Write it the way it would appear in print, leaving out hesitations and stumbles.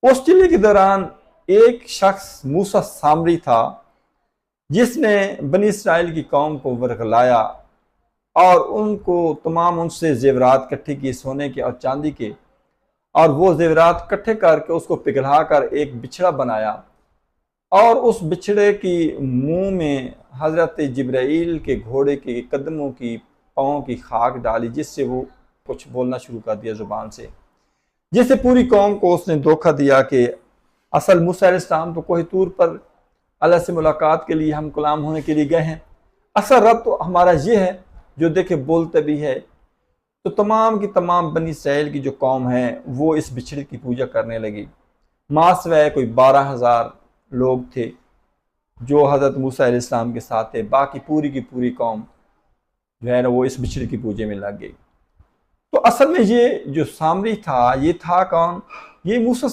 उस चिल्ले के दौरान एक शख्स मूसा सामरी था जिसने बनी इसराइल की कौम को वर्गलाया और उनसे जेवरात इकट्ठे किए, सोने के और चांदी के, और वो जेवरात इकट्ठे करके उसको पिघला कर एक बिछड़ा बनाया और उस बिछड़े की मुंह में हजरत जिब्राइल के घोड़े के कदमों की पाँव की खाक डाली, जिससे वो कुछ बोलना शुरू कर दिया जुबान से, जिससे पूरी कौम को उसने धोखा दिया कि असल मूसा अलैहिस्सलाम तो कोही तूर पर अल्लाह से मुलाकात के लिए, हम गुलाम होने के लिए गए हैं, असल रब तो हमारा ये है जो देखे बोलते भी है। तो तमाम की तमाम बनी इसराइल की जो कौम है वो इस बिछड़े की पूजा करने लगी। मासवे कोई 12,000 लोग थे जो हज़रत मूसा अलैहिस्सलाम के साथ थे, बाकी पूरी की पूरी कौम जो है ना वो इस बिछड़े की पूजे में लग गई। तो असल में ये जो सामरी था ये था कौन? ये मूसा